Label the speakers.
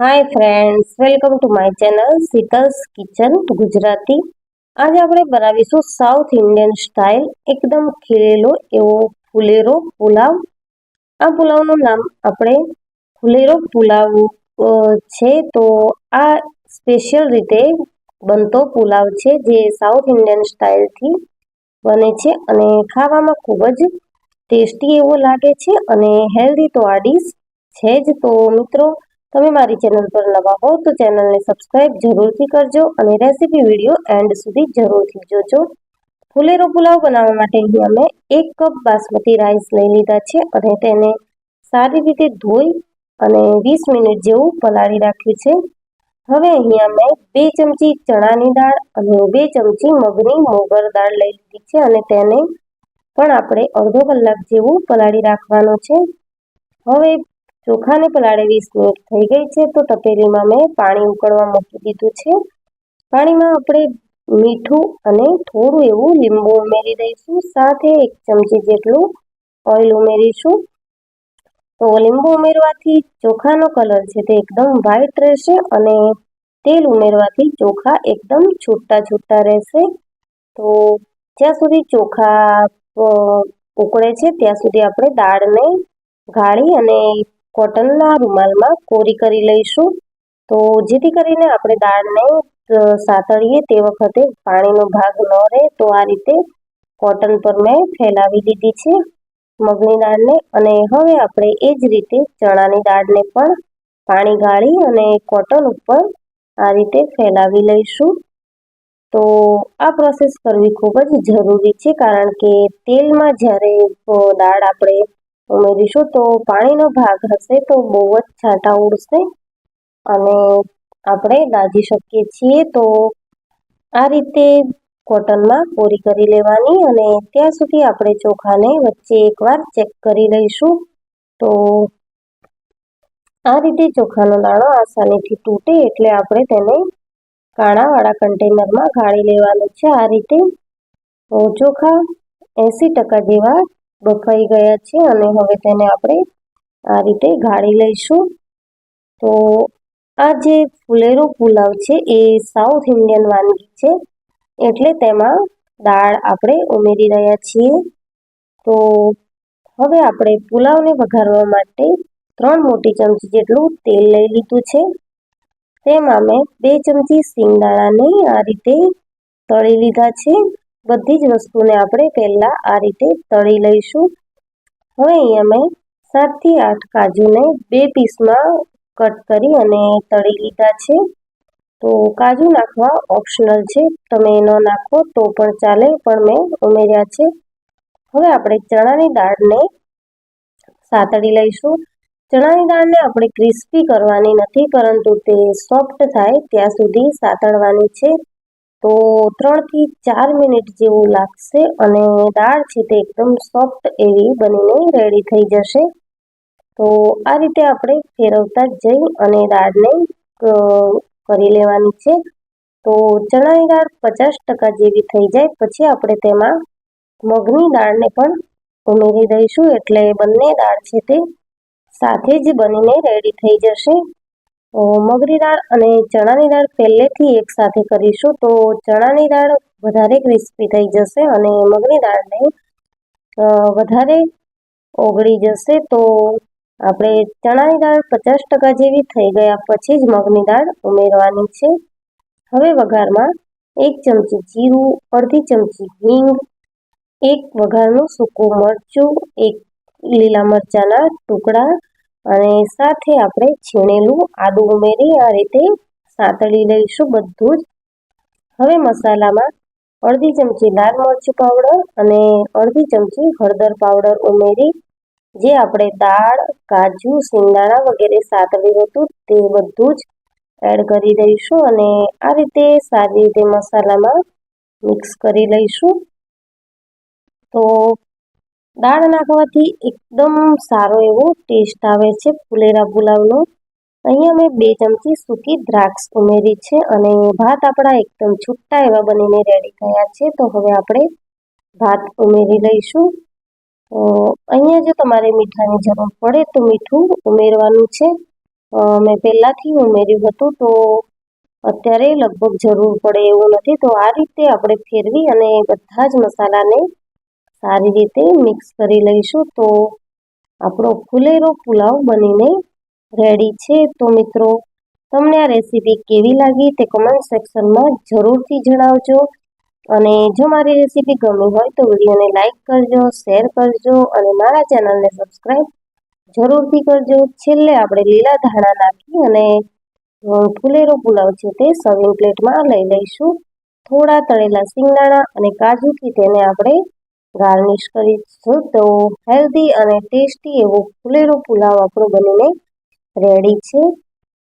Speaker 1: Hi friends, welcome to my channel Sheetal's kitchen Gujarati. આજે આપણે બનાવીશું સાઉથ ઇન્ડિયન સ્ટાઇલ એકદમ ખીલેલો એવો ફુલેરો પુલાવ. આ પુલાવનું નામ આપણે ફુલેરો પુલાવ છે. તો આ સ્પેશિયલ રીતે બનતો પુલાવ છે જે સાઉથ ઇન્ડિયન સ્ટાઇલથી બને છે અને ખાવામાં ખૂબ જ ટેસ્ટી એવો લાગે છે અને હેલ્ધી તો આ ડીશ છે જ. તો મિત્રો, તમે મારી ચેનલ પર નવા હો તો ચેનલને સબસ્ક્રાઇબ જરૂરથી કરજો અને રેસીપી વિડીયો એન્ડ સુધી જરૂરથી જોજો. ફુલેરો પુલાવ બનાવવા માટે અહીંયા મેં 1 કપ બાસમતી રાઈસ લઈ લીધા છે અને તેને સારી રીતે ધોઈ અને 20 મિનિટ જેવું પલાળી રાખ્યું છે. હવે અહીંયા મેં 2 ચમચી ચણાની દાળ અને 2 ચમચી મગની મોગર દાળ લઈ લીધી છે અને તેને પણ આપણે અડધો કલાક જેવું પલાળી રાખવાનું છે. હવે ચોખાને પલાળે 20 મિનિટ થઈ ગઈ છે તો તપેલીમાં મેં પાણી ઉકળવા મૂકી દીધું છે. પાણીમાં આપણે મીઠું અને થોડું એવું લીંબુ ઉમેરી દઈશું. સાથે 1 ચમચી જેટલું ઓઇલ ઉમેરીશું. તો લીંબુ ઉમેરવાથી ચોખાનો કલર છે તે એકદમ વ્હાઈટ રહેશે અને તેલ ઉમેરવાથી ચોખા એકદમ છૂટા છૂટા રહેશે. તો જ્યાં સુધી ચોખા ઉકળે છે ત્યાં સુધી આપણે દાળને ગાળી અને કોટનના રૂમાલમાં કોરી કરી લઈશું. તો જેથી કરીને આપણે દાળને સાતળીએ તે વખતે પાણીનો ભાગ ન રહે. તો આ રીતે કોટન પર મેં ફેલાવી લીધી છે મગની દાળને. અને હવે આપણે એ જ રીતે ચણાની દાળને પણ પાણી ગાળી અને કોટન ઉપર આ રીતે ફેલાવી લઈશું. તો આ પ્રોસેસ કરવી ખૂબ જ જરૂરી છે કારણ કે તેલમાં જ્યારે દાળ આપણે ઉમેરીશું તો પાણીનો ભાગ હશે તો બહુ જ છાંટા ઉડશે અને આપણે દાજી શકીએ છીએ. તો આ રીતે કોટનમાં કોરી કરી લેવાની અને ત્યાં સુધી આપણે ચોખાને વચ્ચે એકવાર ચેક કરી લઈશું. તો આ રીતે ચોખાનો દાણો આસાનીથી તૂટે એટલે આપણે તેને કાણાવાળા કન્ટેનરમાં ગાળી લેવાનું છે. આ રીતે ચોખા 80% જેવા બફાઈ ગયા છે અને હવે તેને આપણે આ રીતે ગાળી લઈશું. તો આ જે ફુલેરો પુલાવ છે એ સાઉથ ઇન્ડિયન વાનગી છે એટલે તેમાં દાળ આપણે ઉમેરી રહ્યા છીએ. તો હવે આપણે પુલાવને વઘારવા માટે 3 મોટી ચમચી જેટલું તેલ લઈ લીધું છે. તેમાં મેં 2 ચમચી સિંગદાણાને આ રીતે તળી લીધા છે. બધી જ વસ્તુને આપણે પહેલાં આ રીતે તળી લઈશું. હવે અહીંયા મેં 7 થી 8 કાજુને 2 પીસમાં કટ કરી અને તળી લીધા છે. તો કાજુ નાખવા ઓપ્શનલ છે, તમે ન નાખો તો પણ ચાલે, પણ મેં ઉમેર્યા છે. હવે આપણે ચણાની દાળને સાતળી લઈશું. ચણાની દાળને આપણે ક્રિસ્પી કરવાની નથી પરંતુ તે સોફ્ટ થાય ત્યાં સુધી સાતળવાની છે. તો 3 થી 4 મિનિટ જેવું લાગશે અને દાળ છે તે એકદમ સોફ્ટ એવી બનીને રેડી થઈ જશે. તો આ રીતે આપણે ફેરવતા જઈ અને દાળને કરી લેવાની છે. તો ચણાની દાળ 50% જેવી થઈ જાય પછી આપણે તેમાં મગની દાળને પણ ઉમેરી દઈશું એટલે બંને દાળ છે તે સાથે જ બનીને રેડી થઈ જશે. મગની દાળ અને ચણાની દાળ પહેલેથી એકસાથે કરીશું તો ચણાની દાળ વધારે ક્રિસ્પી થઈ જશે અને મગની દાળને વધારે ઓગળી જશે. તો આપણે ચણાની દાળ 50% જેવી થઈ ગયા પછી જ મગની દાળ ઉમેરવાની છે. હવે વઘારમાં 1 ચમચી જીરું, અડધી ચમચી હિંગ, 1 વઘારનું સૂકું મરચું, 1 લીલા મરચાંના ટુકડા અને સાથે આપણે છીણેલું આદું ઉમેરી આ રીતે સાતળી લઈશું બધું જ. હવે મસાલામાં અડધી ચમચી લાલ મરચું પાવડર અને અડધી ચમચી હળદર પાવડર ઉમેરી જે આપણે દાળ, કાજુ, સિંગદાણા વગેરે સાતળ્યું હતું તે બધું જ એડ કરી દઈશું અને આ રીતે સારી રીતે મસાલામાં મિક્સ કરી લઈશું. તો દાળ નાખવાથી એકદમ સારો એવો ટેસ્ટ આવે છે ફુલેરા પુલાવનો. અહીંયા મેં 2 ચમચી સૂકી દ્રાક્ષ ઉમેરી છે અને ભાત આપણા એકદમ છૂટા એવા બનીને રેડી થયા છે. તો હવે આપણે ભાત ઉમેરી લઈશું. અહીંયા જો તમારે મીઠાની જરૂર પડે તો મીઠું ઉમેરવાનું છે. મેં પહેલાંથી ઉમેર્યું હતું, તો અત્યારે લગભગ જરૂર પડે એવું નથી. તો આ રીતે આપણે ફેરવી અને બધા જ મસાલાને સારી રીતે મિક્સ કરી લઈશું. તો આપણો ફુલેરો પુલાવ બનીને રેડી છે. તો મિત્રો, તમને આ રેસીપી કેવી લાગી તે કમેન્ટ સેક્શનમાં જરૂરથી જણાવજો. અને જો મારી રેસીપી ગમી હોય તો વિડીયોને લાઈક કરજો, શેર કરજો અને મારા ચેનલને સબસ્ક્રાઈબ જરૂરથી કરજો. છેલ્લે આપણે લીલા ધાણા નાખી અને ફુલેરો પુલાવ છે તે સર્વિંગ પ્લેટમાં લઈ લઈશું. થોડા તળેલા સિંગદાણા અને કાજુથી તેને આપણે ગાર્નિશ કરીશું. તો હેલ્ધી અને ટેસ્ટી એવો ફુલેરો પુલાવ આપણો બનીને રેડી છે.